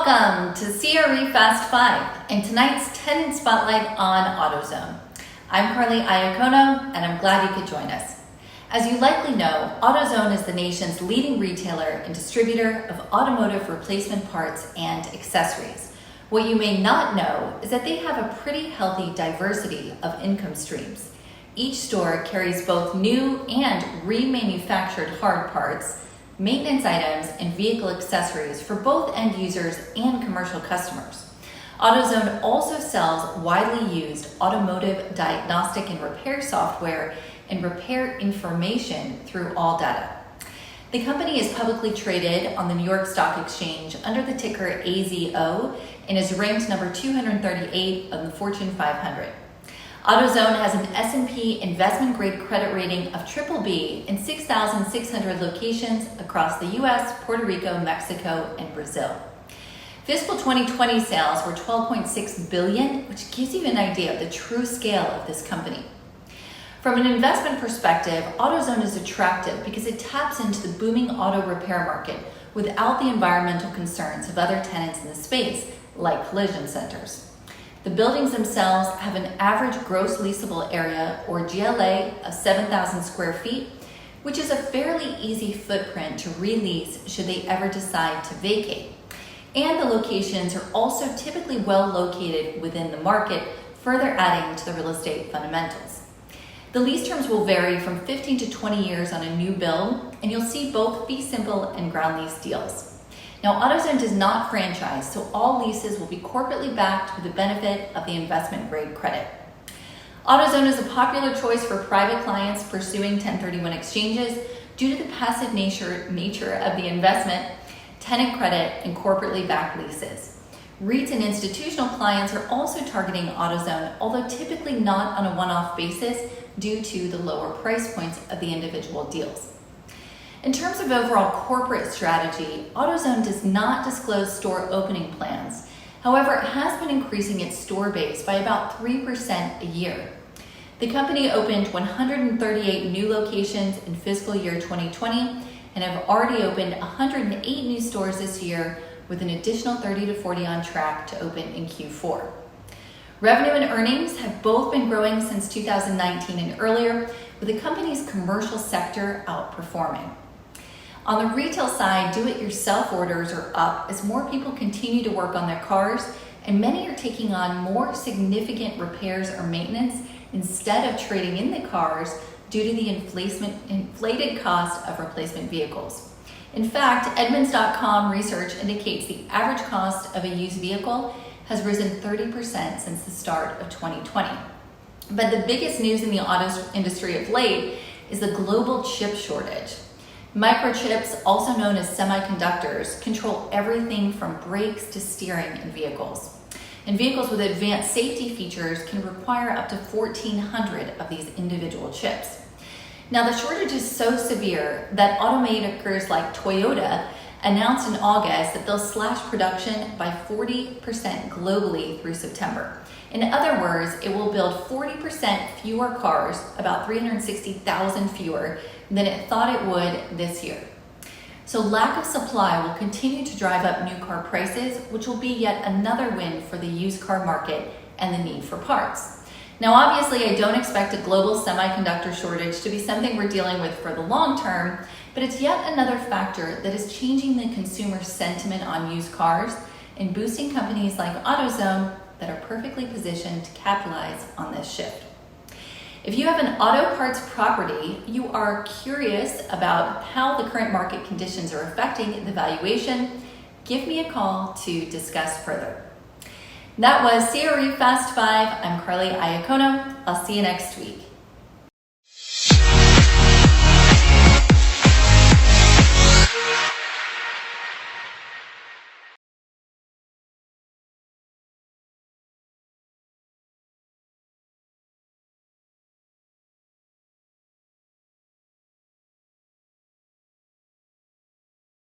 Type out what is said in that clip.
Welcome to CRE Fast 5 and tonight's Tenant Spotlight on AutoZone. I'm Carly Iacono and I'm glad you could join us. As you likely know, AutoZone is the nation's leading retailer and distributor of automotive replacement parts and accessories. What you may not know is that they have a pretty healthy diversity of income streams. Each store carries both new and remanufactured hard parts, maintenance items, and vehicle accessories for both end users and commercial customers. AutoZone also sells widely used automotive diagnostic and repair software and repair information through ALLDATA. The company is publicly traded on the New York Stock Exchange under the ticker AZO and is ranked number 238 on the Fortune 500. AutoZone has an S&P investment grade credit rating of BBB in 6,600 locations across the US, Puerto Rico, Mexico, and Brazil. Fiscal 2020 sales were $12.6 billion, which gives you an idea of the true scale of this company. From an investment perspective, AutoZone is attractive because it taps into the booming auto repair market without the environmental concerns of other tenants in the space, like collision centers. The buildings themselves have an average gross leasable area, or GLA, of 7,000 square feet, which is a fairly easy footprint to release should they ever decide to vacate. And the locations are also typically well located within the market, further adding to the real estate fundamentals. The lease terms will vary from 15 to 20 years on a new build, and you'll see both fee simple and ground lease deals. Now, AutoZone does not franchise, so all leases will be corporately backed with the benefit of the investment grade credit. AutoZone is a popular choice for private clients pursuing 1031 exchanges due to the passive nature of the investment, tenant credit, and corporately backed leases. REITs and institutional clients are also targeting AutoZone, although typically not on a one-off basis due to the lower price points of the individual deals. In terms of overall corporate strategy, AutoZone does not disclose store opening plans. However, it has been increasing its store base by about 3% a year. The company opened 138 new locations in fiscal year 2020 and have already opened 108 new stores this year, with an additional 30 to 40 on track to open in Q4. Revenue and earnings have both been growing since 2019 and earlier, with the company's commercial sector outperforming. On the retail side, do-it-yourself orders are up as more people continue to work on their cars, and many are taking on more significant repairs or maintenance instead of trading in the cars due to the inflated cost of replacement vehicles. In fact, Edmunds.com research indicates the average cost of a used vehicle has risen 30% since the start of 2020. But the biggest news in the auto industry of late is the global chip shortage. Microchips, also known as semiconductors, control everything from brakes to steering in vehicles. And vehicles with advanced safety features can require up to 1,400 of these individual chips. Now, the shortage is so severe that automakers like Toyota announced in August that they'll slash production by 40% globally through September. In other words, it will build 40% fewer cars, about 360,000 fewer, than it thought it would this year. So lack of supply will continue to drive up new car prices, which will be yet another win for the used car market and the need for parts. Now, obviously, I don't expect a global semiconductor shortage to be something we're dealing with for the long term, but it's yet another factor that is changing the consumer sentiment on used cars and boosting companies like AutoZone that are perfectly positioned to capitalize on this shift. If you have an auto parts property, you are curious about how the current market conditions are affecting the valuation, give me a call to discuss further. That was CRE Fast 5. I'm Carly Iacono. I'll see you next week.